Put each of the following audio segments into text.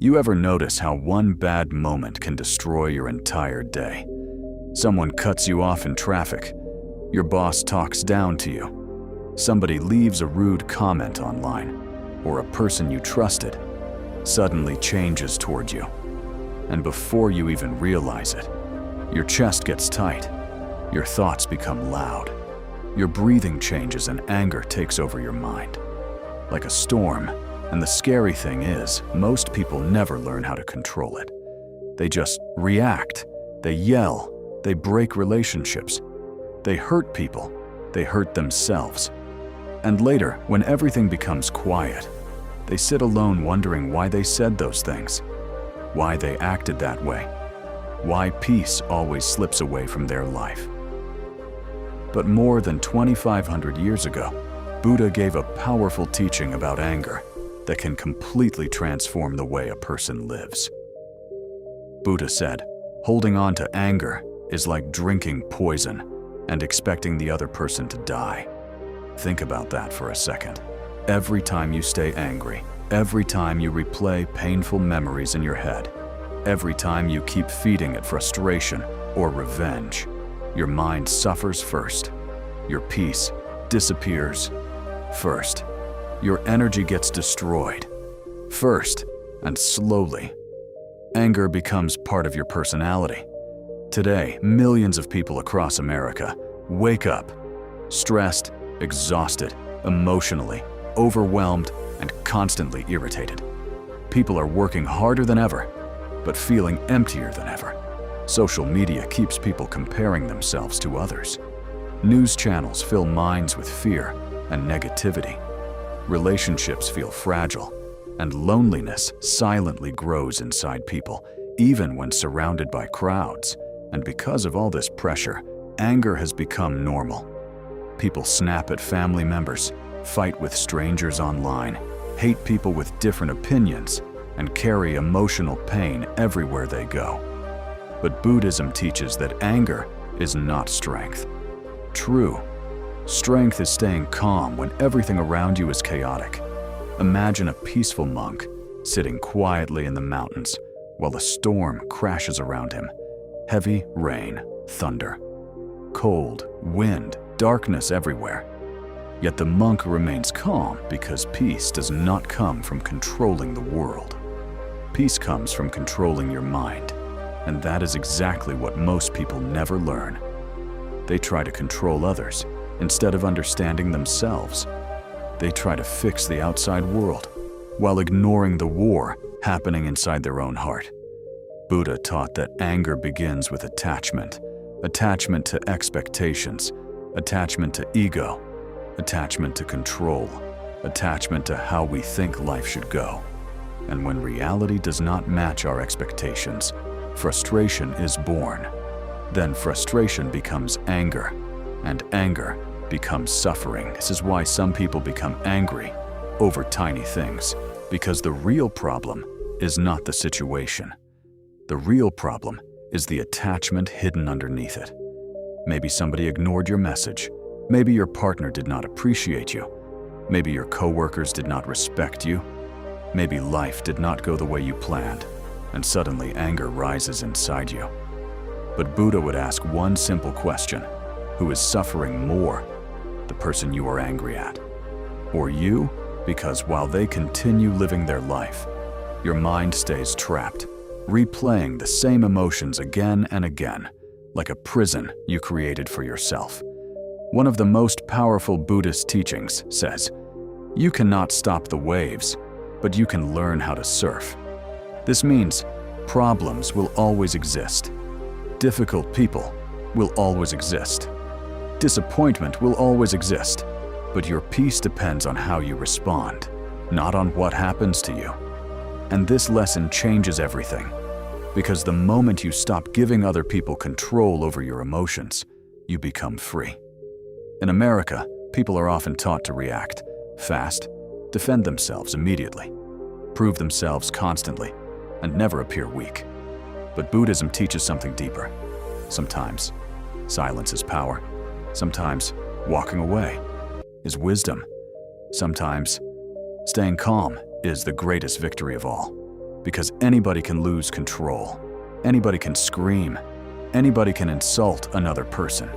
You ever notice how one bad moment can destroy your entire day? Someone cuts you off in traffic. Your boss talks down to you. Somebody leaves a rude comment online, or a person you trusted suddenly changes toward you. And before you even realize it, your chest gets tight, your thoughts become loud, your breathing changes and anger takes over your mind. Like a storm, and the scary thing is, most people never learn how to control it. They just react, they yell, they break relationships, they hurt people, they hurt themselves. And later, when everything becomes quiet, they sit alone wondering why they said those things, why they acted that way, why peace always slips away from their life. But more than 2,500 years ago, Buddha gave a powerful teaching about anger that can completely transform the way a person lives. Buddha said, holding on to anger is like drinking poison and expecting the other person to die. Think about that for a second. Every time you stay angry, every time you replay painful memories in your head, every time you keep feeding it frustration or revenge, your mind suffers first. Your peace disappears first. Your energy gets destroyed first, and slowly. Anger becomes part of your personality. Today, millions of people across America wake up stressed, exhausted, emotionally overwhelmed, and constantly irritated. People are working harder than ever, but feeling emptier than ever. Social media keeps people comparing themselves to others. News channels fill minds with fear and negativity. Relationships feel fragile, and loneliness silently grows inside people, even when surrounded by crowds. And because of all this pressure, anger has become normal. People snap at family members, fight with strangers online, hate people with different opinions, and carry emotional pain everywhere they go. But Buddhism teaches that anger is not strength. True strength is staying calm when everything around you is chaotic. Imagine a peaceful monk sitting quietly in the mountains while a storm crashes around him. Heavy rain, thunder, cold, wind, darkness everywhere. Yet the monk remains calm because peace does not come from controlling the world. Peace comes from controlling your mind, and that is exactly what most people never learn. They try to control others instead of understanding themselves. They try to fix the outside world while ignoring the war happening inside their own heart. Buddha taught that anger begins with attachment, attachment to expectations, attachment to ego, attachment to control, attachment to how we think life should go. And when reality does not match our expectations, frustration is born. Then frustration becomes anger, and anger becomes suffering. This is why some people become angry over tiny things, because the real problem is not the situation. The real problem is the attachment hidden underneath it. Maybe somebody ignored your message. Maybe your partner did not appreciate you. Maybe your coworkers did not respect you. Maybe life did not go the way you planned, and suddenly anger rises inside you. But Buddha would ask one simple question: who is suffering more, the person you are angry at, or you? Because while they continue living their life, your mind stays trapped, replaying the same emotions again and again, like a prison you created for yourself. One of the most powerful Buddhist teachings says, "You cannot stop the waves, but you can learn how to surf." This means problems will always exist. Difficult people will always exist. Disappointment will always exist. But your peace depends on how you respond, not on what happens to you. And this lesson changes everything. Because the moment you stop giving other people control over your emotions, you become free. In America, people are often taught to react fast, defend themselves immediately, prove themselves constantly, and never appear weak. But Buddhism teaches something deeper. Sometimes silence is power. Sometimes walking away is wisdom. Sometimes staying calm is the greatest victory of all. because anybody can lose control, anybody can scream, anybody can insult another person,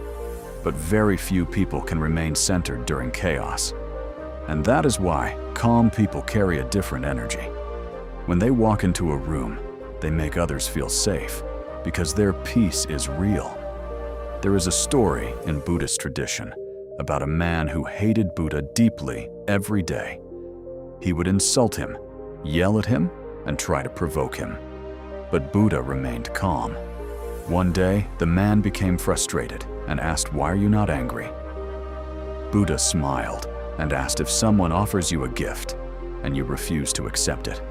but very few people can remain centered during chaos. And that is why calm people carry a different energy. When they walk into a room, they make others feel safe because their peace is real. There is a story in Buddhist tradition about a man who hated Buddha deeply every day. He would insult him, yell at him, and try to provoke him. But Buddha remained calm. One day, the man became frustrated and asked, "Why are you not angry?" Buddha smiled and asked, "If someone offers you a gift and you refuse to accept it,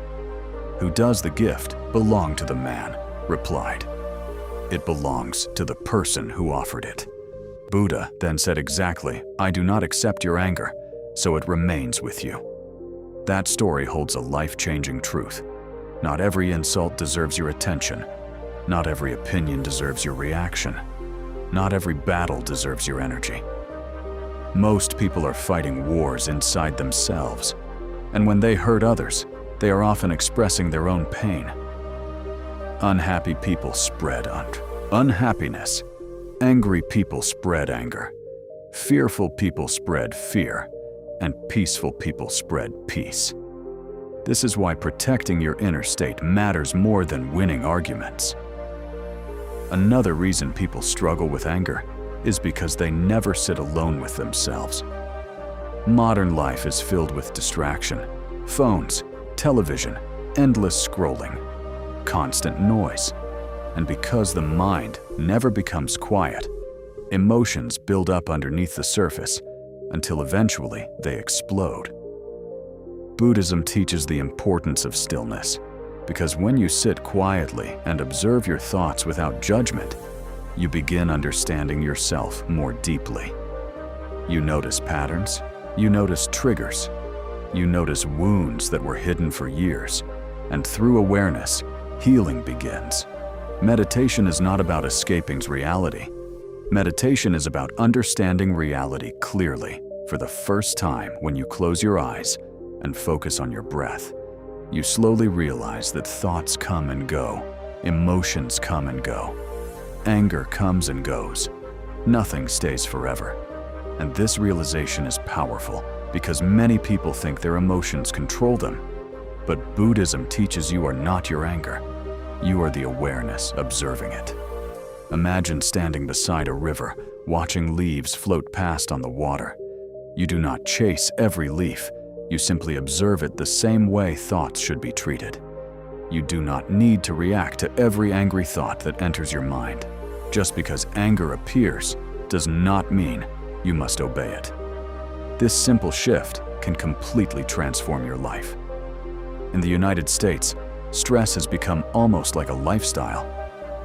who does the gift belong to?" The man replied, "It belongs to the person who offered it." Buddha then said, "Exactly, I do not accept your anger, so it remains with you." That story holds a life-changing truth. Not every insult deserves your attention. Not every opinion deserves your reaction. Not every battle deserves your energy. Most people are fighting wars inside themselves, and when they hurt others, they are often expressing their own pain. Unhappy people spread unhappiness. Angry people spread anger. Fearful people spread fear. And peaceful people spread peace. This is why protecting your inner state matters more than winning arguments. Another reason people struggle with anger is because they never sit alone with themselves. Modern life is filled with distraction, phones, television, endless scrolling, constant noise. And because the mind never becomes quiet, emotions build up underneath the surface until eventually they explode. Buddhism teaches the importance of stillness, because when you sit quietly and observe your thoughts without judgment, you begin understanding yourself more deeply. You notice patterns, you notice triggers, you notice wounds that were hidden for years, and through awareness, healing begins. Meditation is not about escaping reality. Meditation is about understanding reality clearly for the first time. When you close your eyes and focus on your breath, you slowly realize that thoughts come and go, emotions come and go, anger comes and goes. Nothing stays forever. And this realization is powerful because many people think their emotions control them. But Buddhism teaches you are not your anger. You are the awareness observing it. Imagine standing beside a river, watching leaves float past on the water. You do not chase every leaf. You simply observe it the same way thoughts should be treated. You do not need to react to every angry thought that enters your mind. Just because anger appears does not mean you must obey it. This simple shift can completely transform your life. In the United States, stress has become almost like a lifestyle.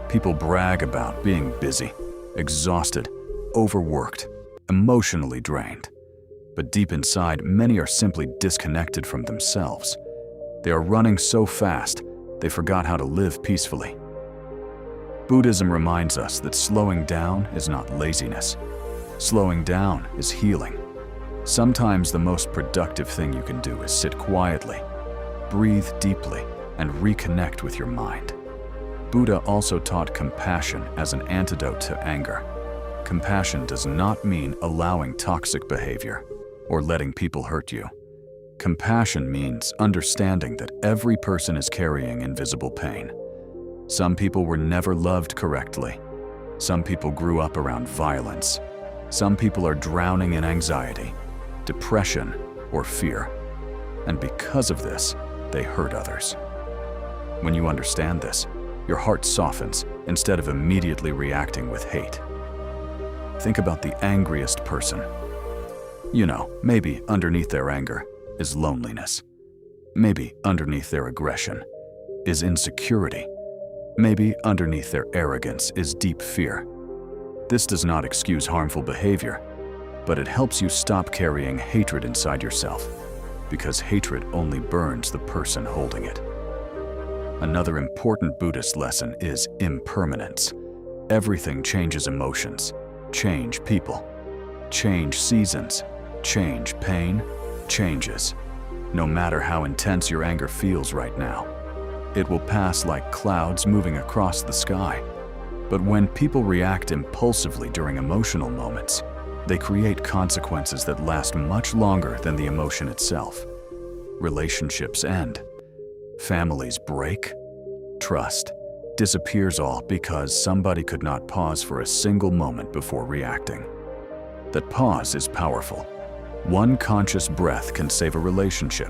People brag about being busy, exhausted, overworked, emotionally drained. But deep inside, many are simply disconnected from themselves. They are running so fast, they forgot how to live peacefully. Buddhism reminds us that slowing down is not laziness. Slowing down is healing. Sometimes the most productive thing you can do is sit quietly, breathe deeply, and reconnect with your mind. Buddha also taught compassion as an antidote to anger. Compassion does not mean allowing toxic behavior or letting people hurt you. Compassion means understanding that every person is carrying invisible pain. Some people were never loved correctly. Some people grew up around violence. Some people are drowning in anxiety, depression, or fear. And because of this, they hurt others. When you understand this, your heart softens instead of immediately reacting with hate. Think about the angriest person. You know, maybe underneath their anger is loneliness. Maybe underneath their aggression is insecurity. Maybe underneath their arrogance is deep fear. This does not excuse harmful behavior, but it helps you stop carrying hatred inside yourself, because hatred only burns the person holding it. Another important Buddhist lesson is impermanence. Everything changes: emotions, change people, change seasons, change pain, changes. No matter how intense your anger feels right now, it will pass like clouds moving across the sky. But when people react impulsively during emotional moments, they create consequences that last much longer than the emotion itself. Relationships end. Families break. Trust disappears, all because somebody could not pause for a single moment before reacting. That pause is powerful. One conscious breath can save a relationship.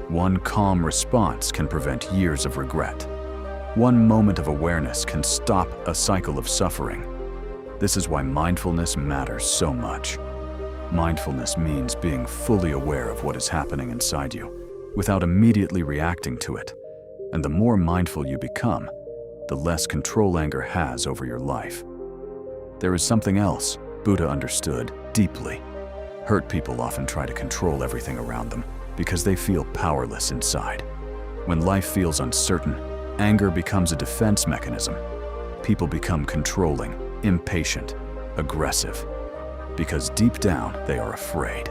One calm response can prevent years of regret. One moment of awareness can stop a cycle of suffering. This is why mindfulness matters so much. Mindfulness means being fully aware of what is happening inside you, without immediately reacting to it. And the more mindful you become, the less control anger has over your life. There is something else Buddha understood deeply. Hurt people often try to control everything around them because they feel powerless inside. When life feels uncertain, anger becomes a defense mechanism. People become controlling, impatient, aggressive, because deep down they are afraid.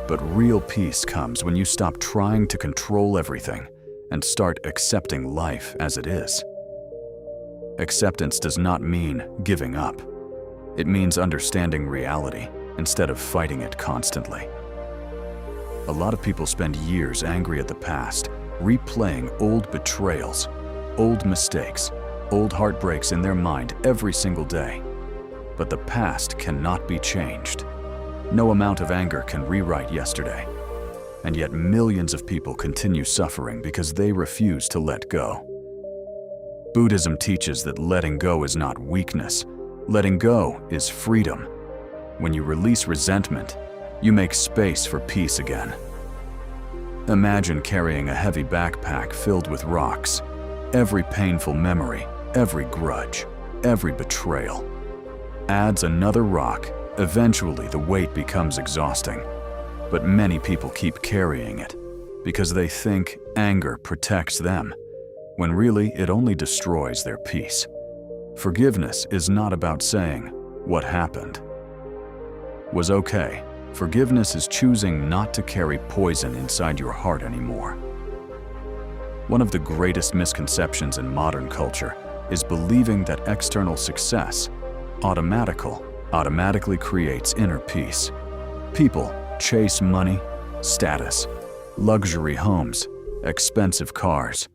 But real peace comes when you stop trying to control everything and start accepting life as it is. Acceptance does not mean giving up. It means understanding reality instead of fighting it constantly. A lot of people spend years angry at the past, replaying old betrayals, old mistakes, old heartbreaks in their mind every single day. But the past cannot be changed. No amount of anger can rewrite yesterday. And yet millions of people continue suffering because they refuse to let go. Buddhism teaches that letting go is not weakness. Letting go is freedom. When you release resentment, you make space for peace again. Imagine carrying a heavy backpack filled with rocks. Every painful memory, every grudge, every betrayal adds another rock. Eventually, the weight becomes exhausting. But many people keep carrying it because they think anger protects them, when really it only destroys their peace. Forgiveness is not about saying, "What happened was okay." Forgiveness is choosing not to carry poison inside your heart anymore. One of the greatest misconceptions in modern culture is believing that external success automatically creates inner peace. People chase money, status, luxury homes, expensive cars,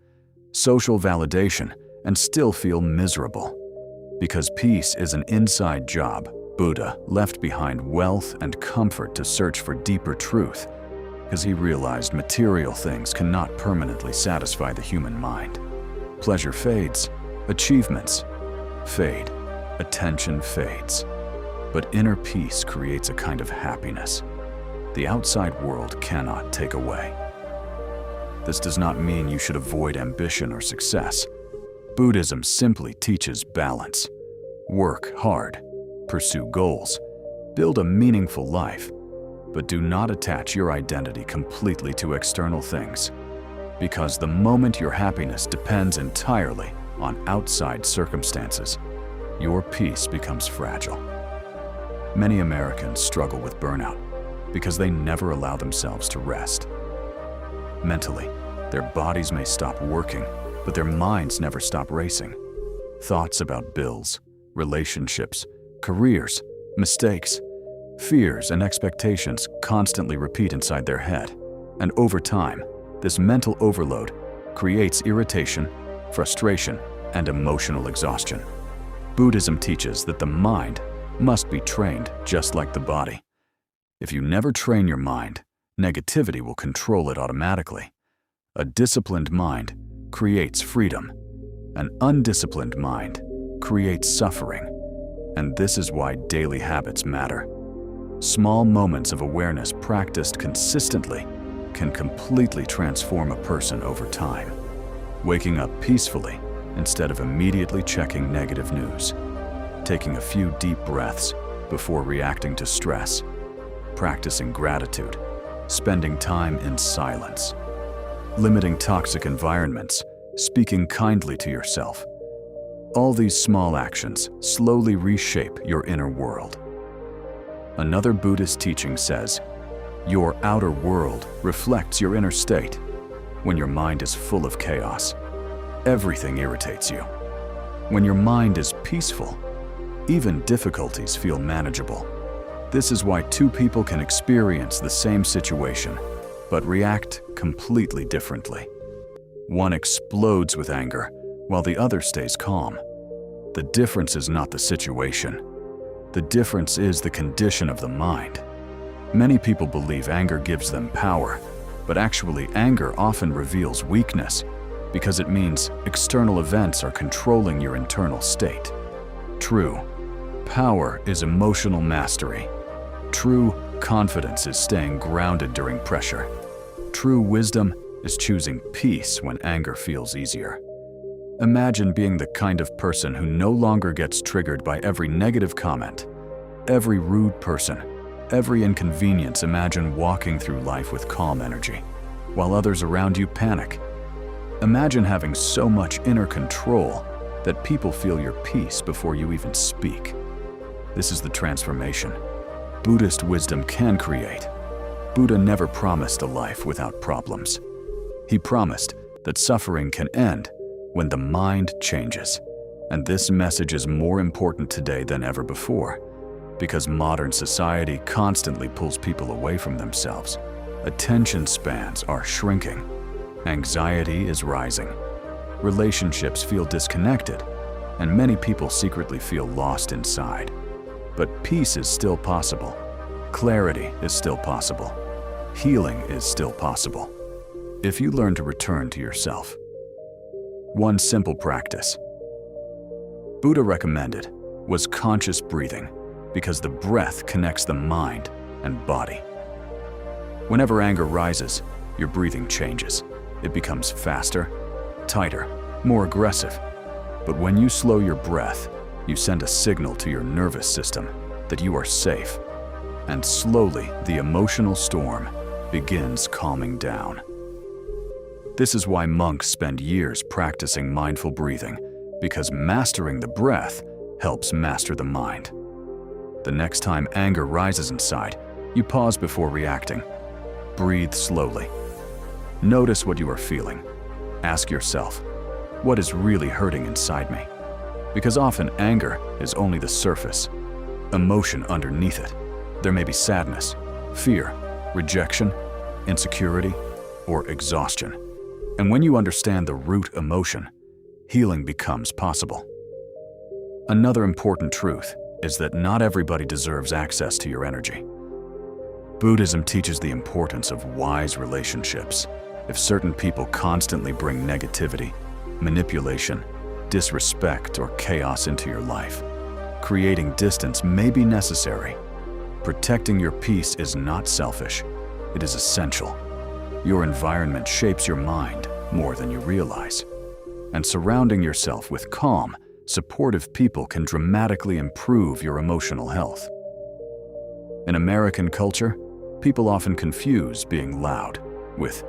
social validation, and still feel miserable. Because peace is an inside job, Buddha left behind wealth and comfort to search for deeper truth, because he realized material things cannot permanently satisfy the human mind. Pleasure fades, achievements fade, attention fades. But inner peace creates a kind of happiness the outside world cannot take away. This does not mean you should avoid ambition or success. Buddhism simply teaches balance. Work hard, pursue goals, build a meaningful life, but do not attach your identity completely to external things, because the moment your happiness depends entirely on outside circumstances, your peace becomes fragile. Many Americans struggle with burnout because they never allow themselves to rest. Mentally, their bodies may stop working, but their minds never stop racing. Thoughts about bills, relationships, careers, mistakes, fears, and expectations constantly repeat inside their head. And over time, this mental overload creates irritation, frustration, and emotional exhaustion. Buddhism teaches that the mind must be trained just like the body. If you never train your mind, negativity will control it automatically. A disciplined mind creates freedom. An undisciplined mind creates suffering. And this is why daily habits matter. Small moments of awareness practiced consistently can completely transform a person over time. Waking up peacefully instead of immediately checking negative news. Taking a few deep breaths before reacting to stress. Practicing gratitude. Spending time in silence. Limiting toxic environments. Speaking kindly to yourself. All these small actions slowly reshape your inner world. Another Buddhist teaching says, your outer world reflects your inner state. When your mind is full of chaos, everything irritates you. When your mind is peaceful, even difficulties feel manageable. This is why two people can experience the same situation, but react completely differently. One explodes with anger, while the other stays calm. The difference is not the situation. The difference is the condition of the mind. Many people believe anger gives them power, but actually anger often reveals weakness because it means external events are controlling your internal state. True power is emotional mastery. True confidence is staying grounded during pressure. True wisdom is choosing peace when anger feels easier. Imagine being the kind of person who no longer gets triggered by every negative comment, every rude person, every inconvenience. Imagine walking through life with calm energy, while others around you panic. Imagine having so much inner control that people feel your peace before you even speak. This is the transformation Buddhist wisdom can create. Buddha never promised a life without problems. He promised that suffering can end when the mind changes. And this message is more important today than ever before, because modern society constantly pulls people away from themselves. Attention spans are shrinking. Anxiety is rising. Relationships feel disconnected, and many people secretly feel lost inside. But peace is still possible. Clarity is still possible. Healing is still possible. If you learn to return to yourself. One simple practice Buddha recommended was conscious breathing, because the breath connects the mind and body. Whenever anger rises, your breathing changes. It becomes faster, tighter, more aggressive. But when you slow your breath, you send a signal to your nervous system that you are safe. And slowly, the emotional storm begins calming down. This is why monks spend years practicing mindful breathing, because mastering the breath helps master the mind. The next time anger rises inside, you pause before reacting. Breathe slowly. Notice what you are feeling. Ask yourself, what is really hurting inside me? Because often anger is only the surface. Emotion underneath it. There may be sadness, fear, rejection, insecurity, or exhaustion. And when you understand the root emotion, healing becomes possible. Another important truth is that not everybody deserves access to your energy. Buddhism teaches the importance of wise relationships. If certain people constantly bring negativity, manipulation, disrespect, or chaos into your life, creating distance may be necessary. Protecting your peace is not selfish. It is essential. Your environment shapes your mind more than you realize. And surrounding yourself with calm, supportive people can dramatically improve your emotional health. In American culture, people often confuse being loud with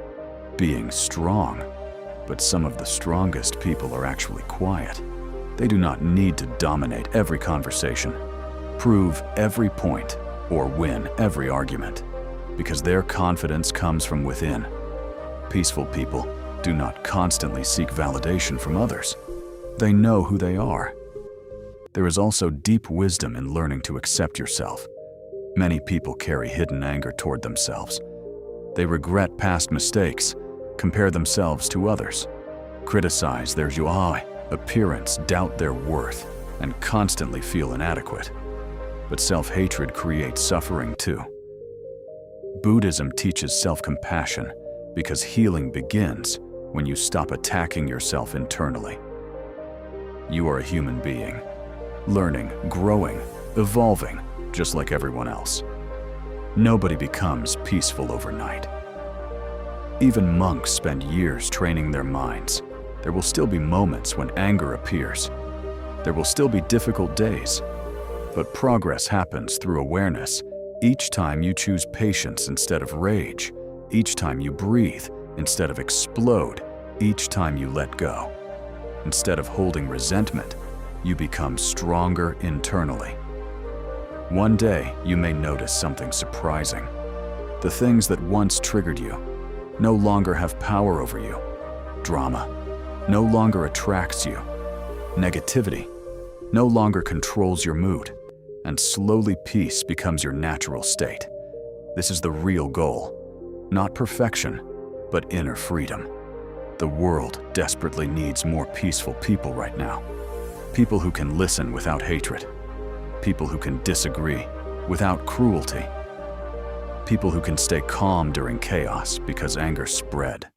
being strong, but some of the strongest people are actually quiet. They do not need to dominate every conversation, prove every point, or win every argument, because their confidence comes from within. Peaceful people do not constantly seek validation from others. They know who they are. There is also deep wisdom in learning to accept yourself. Many people carry hidden anger toward themselves. They regret past mistakes, compare themselves to others, criticize their appearance, doubt their worth, and constantly feel inadequate. But self-hatred creates suffering too. Buddhism teaches self-compassion because healing begins when you stop attacking yourself internally. You are a human being, learning, growing, evolving, just like everyone else. Nobody becomes peaceful overnight. Even monks spend years training their minds. There will still be moments when anger appears. There will still be difficult days. But progress happens through awareness. Each time you choose patience instead of rage, each time you breathe instead of explode, each time you let go. Instead of holding resentment, you become stronger internally. One day, you may notice something surprising. The things that once triggered you no longer have power over you. Drama, no longer attracts you. Negativity no longer controls your mood, and slowly peace becomes your natural state. This is the real goal, not perfection, but inner freedom. The world desperately needs more peaceful people right now. People who can listen without hatred. People who can disagree without cruelty. People who can stay calm during chaos because anger spread.